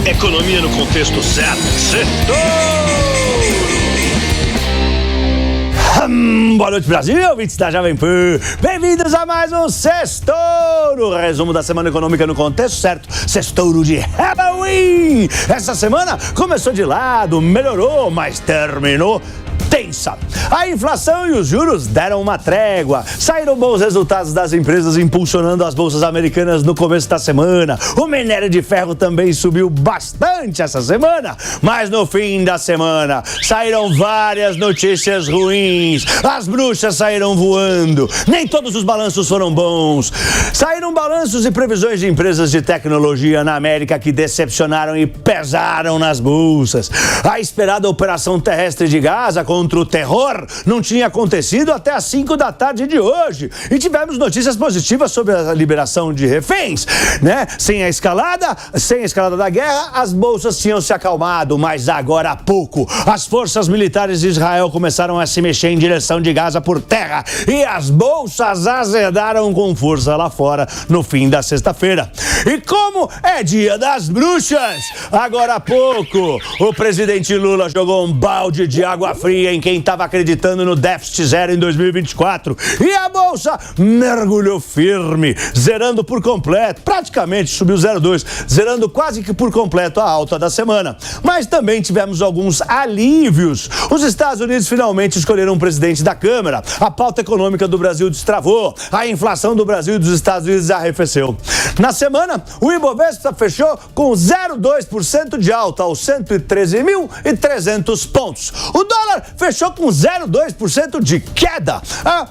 Economia no contexto certo. Boa noite, Brasil, ouvintes da Jovem Pan. Bem-vindos a mais um Sextouro, resumo da semana econômica no contexto certo. Sextouro de Halloween. Essa semana começou de lado, melhorou, mas terminou tensa. A inflação e os juros deram uma trégua. Saíram bons resultados das empresas impulsionando as bolsas americanas no começo da semana. O minério de ferro também subiu bastante essa semana. Mas no fim da semana saíram várias notícias ruins. As bruxas saíram voando. Nem todos os balanços foram bons. Saíram balanços e previsões de empresas de tecnologia na América que decepcionaram e pesaram nas bolsas. A esperada operação terrestre de Gaza contra o terror não tinha acontecido até às 5 da tarde de hoje. E tivemos notícias positivas sobre a liberação de reféns, né? Sem a escalada da guerra, as bolsas tinham se acalmado, mas agora há pouco as forças militares de Israel começaram a se mexer em direção de Gaza por terra e as bolsas azedaram com força lá fora no fim da sexta-feira. E como é dia das bruxas, agora há pouco o presidente Lula jogou um balde de água fria em quem estava acreditando no déficit zero em 2024. E a bolsa mergulhou firme, zerando por completo, praticamente subiu 0,2, zerando quase que por completo a alta da semana. Mas também tivemos alguns alívios. Os Estados Unidos finalmente escolheram um presidente da Câmara. A pauta econômica do Brasil destravou. A inflação do Brasil e dos Estados Unidos arrefeceu. Na semana, o Ibovespa fechou com 0,2% de alta aos 113.300 pontos. O dólar fechou com 0,2% de queda,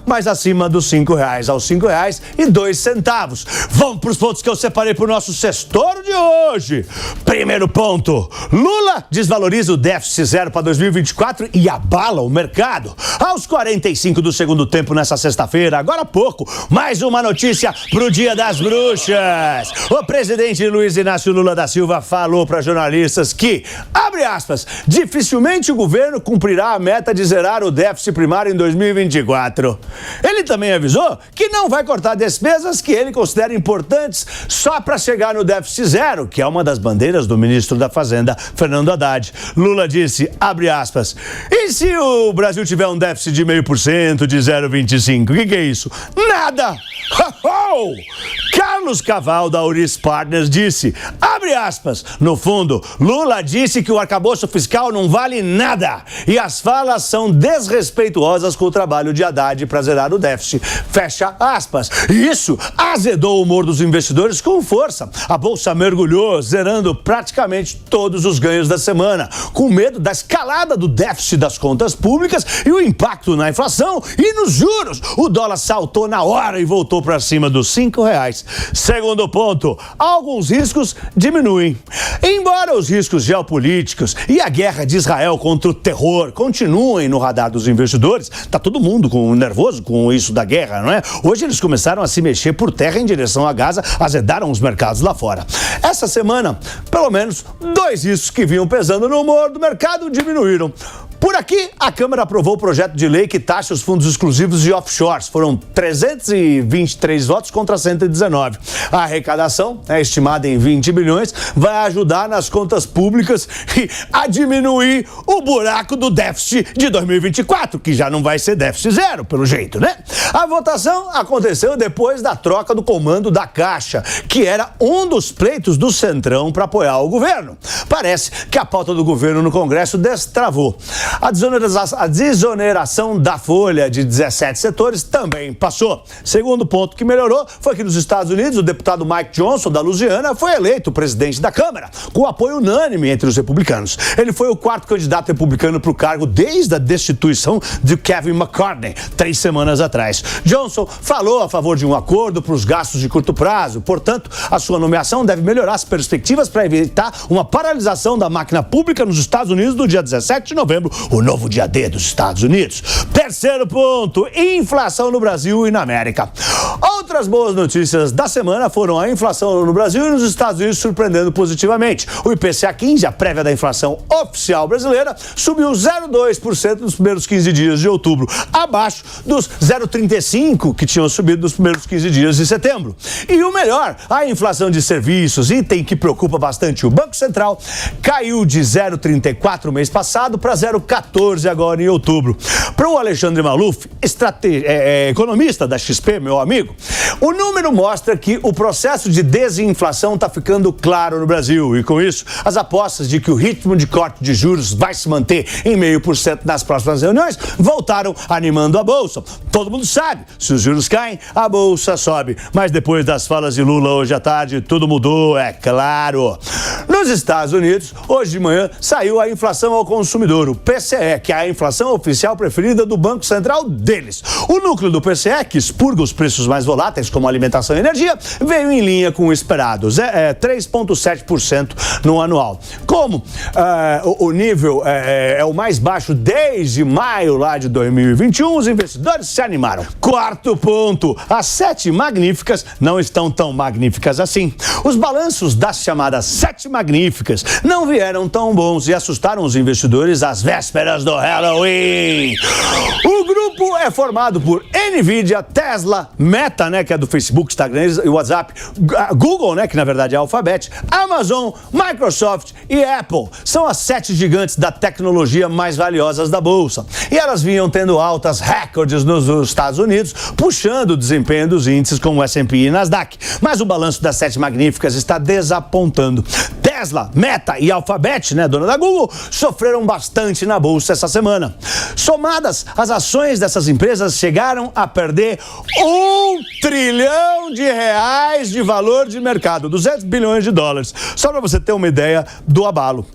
mas acima dos R$5, aos R$5,02. Vamos para os pontos que eu separei para o nosso Sextouro de hoje. Primeiro ponto, Lula desvaloriza o déficit zero para 2024 e abala o mercado. Aos 45 do segundo tempo nessa sexta-feira, agora há pouco, mais uma notícia para o Dia das Bruxas. O presidente Luiz Inácio Lula da Silva falou para jornalistas que, abre aspas, dificilmente o governo cumprirá a meta de zerar o déficit primário em 2024. Ele também avisou que não vai cortar despesas que ele considera importantes só para chegar no déficit zero, que é uma das bandeiras do ministro da Fazenda, Fernando Haddad. Lula disse, abre aspas, e se o Brasil tiver um déficit de 0,5%, de 0,25%, o que é isso? Nada! Carlos Caval, da Auris Partners, disse, abre aspas, no fundo, Lula disse que o arcabouço fiscal não vale nada e as falas são desrespeituosas com o trabalho de Haddad para zerar o déficit, fecha aspas. Isso azedou o humor dos investidores com força. A bolsa mergulhou, zerando praticamente todos os ganhos da semana, com medo da escalada do déficit das contas públicas e o impacto na inflação e nos juros. O dólar saltou na hora e voltou para cima dos R$5. Segundo ponto, alguns riscos diminuem. Embora os riscos geopolíticos e a guerra de Israel contra o terror continuem no radar dos investidores, tá todo mundo nervoso com isso da guerra, não é? Hoje eles começaram a se mexer por terra em direção a Gaza, azedaram os mercados lá fora. Essa semana, pelo menos, dois riscos que vinham pesando no humor do mercado diminuíram. Por aqui, a Câmara aprovou o projeto de lei que taxa os fundos exclusivos de offshores. Foram 323 votos contra 119. A arrecadação, estimada em 20 bilhões, vai ajudar nas contas públicas e a diminuir o buraco do déficit de 2024, que já não vai ser déficit zero, pelo jeito, né? A votação aconteceu depois da troca do comando da Caixa, que era um dos pleitos do Centrão para apoiar o governo. Parece que a pauta do governo no Congresso destravou. A desoneração da folha de 17 setores também passou. Segundo ponto que melhorou foi que nos Estados Unidos o deputado Mike Johnson, da Louisiana, foi eleito presidente da Câmara, com apoio unânime entre os republicanos. Ele foi o quarto candidato republicano para o cargo desde a destituição de Kevin McCarthy, 3 semanas atrás. Johnson falou a favor de um acordo para os gastos de curto prazo. Portanto, a sua nomeação deve melhorar as perspectivas para evitar uma paralisação da máquina pública nos Estados Unidos no dia 17 de novembro, o novo dia D dos Estados Unidos. Terceiro ponto, inflação no Brasil e na América. Outra Outras boas notícias da semana foram a inflação no Brasil e nos Estados Unidos surpreendendo positivamente. O IPCA 15, a prévia da inflação oficial brasileira, subiu 0,2% nos primeiros 15 dias de outubro, abaixo dos 0,35% que tinham subido nos primeiros 15 dias de setembro. E o melhor, a inflação de serviços, item que preocupa bastante o Banco Central, caiu de 0,34% mês passado para 0,14% agora em outubro. Para o Alexandre Maluf, economista da XP, meu amigo, o número mostra que o processo de desinflação está ficando claro no Brasil e, com isso, as apostas de que o ritmo de corte de juros vai se manter em 0,5% nas próximas reuniões voltaram animando a Bolsa. Todo mundo sabe, se os juros caem, a Bolsa sobe. Mas depois das falas de Lula hoje à tarde, tudo mudou, é claro. Nos Estados Unidos, hoje de manhã, saiu a inflação ao consumidor, o PCE, que é a inflação oficial preferida do Banco Central deles. O núcleo do PCE, que expurga os preços mais voláteis, como alimentação e energia, veio em linha com o esperado, 3,7% no anual. Como o nível é o mais baixo desde maio lá de 2021, os investidores se animaram. Quarto ponto, as 7 magníficas não estão tão magníficas assim. Os balanços das chamadas 7 magníficas não vieram tão bons e assustaram os investidores às vésperas do Halloween. O grupo é formado por Nvidia, Tesla, Meta, né, que é do Facebook, Instagram e WhatsApp, Google, né, que na verdade é a Alphabet, Amazon, Microsoft e Apple. São as 7 gigantes da tecnologia mais valiosas da Bolsa. E elas vinham tendo altas recordes nos Estados Unidos, puxando o desempenho dos índices como o S&P e Nasdaq. Mas o balanço das 7 magníficas está desapontando. Tesla, Meta e Alphabet, né, dona da Google, sofreram bastante na Bolsa essa semana. Somadas, as ações dessas empresas chegaram a perder R$1 trilhão de valor de mercado, 200 bilhões de dólares. Só para você ter uma ideia do abalo.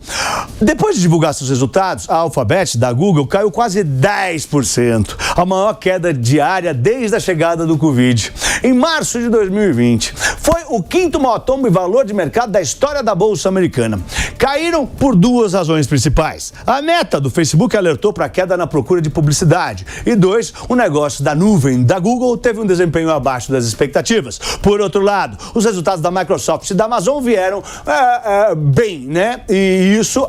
Depois de divulgar seus resultados, a Alphabet da Google caiu quase 10%, a maior queda diária desde a chegada do Covid. Em março de 2020, foi o 5º maior tombo em valor de mercado da história da Bolsa americana. Caíram por 2 razões principais. A Meta do Facebook alertou para a queda na procura de publicidade. E 2, o negócio da nuvem da Google teve um desempenho abaixo das expectativas. Por outro lado, os resultados da Microsoft e da Amazon vieram bem, né? E isso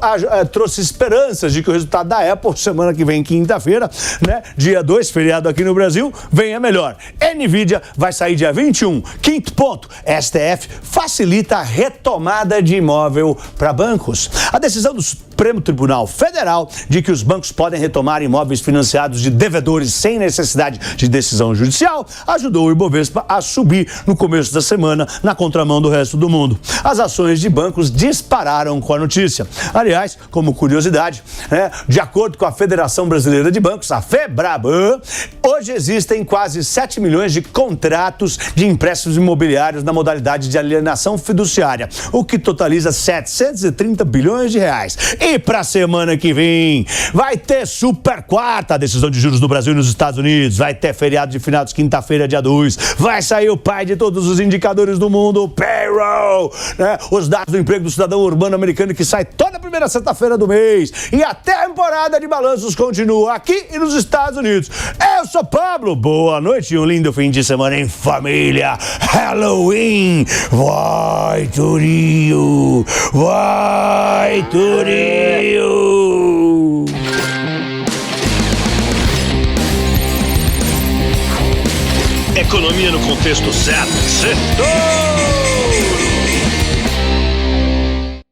trouxe esperanças de que o resultado da Apple, semana que vem, quinta-feira, né? Dia 2, feriado aqui no Brasil, venha melhor. Nvidia vai sair dia 21. Quinto ponto, STF facilita a retomada de imóvel para bancos. A decisão do Supremo Tribunal Federal de que os bancos podem retomar imóveis financiados de devedores sem necessidade de decisão judicial ajudou o Ibovespa a subir no começo da semana, na contramão do resto do mundo. As ações de bancos dispararam com a notícia. Aliás, como curiosidade, né, de acordo com a Federação Brasileira de Bancos, a FEBRABAN, hoje existem quase 7 milhões de contratos de empréstimos imobiliários na modalidade de alienação fiduciária, o que totaliza 730 bilhões de reais. E para a semana que vem, vai ter super quarta, a decisão de juros do Brasil e nos Estados Unidos, vai ter feriado de finados, quinta-feira, dia 2, vai sair o pai de todos os indicadores do mundo, o payroll, né? Os dados do emprego do cidadão urbano americano que sai toda a primeira sexta-feira do mês. E a temporada de balanços continua aqui e nos Estados Unidos. Eu sou Pablo, boa noite e um lindo fim de semana em família. Halloween, vai Torinho, vai Torinho. Economia no contexto certo. Sextou!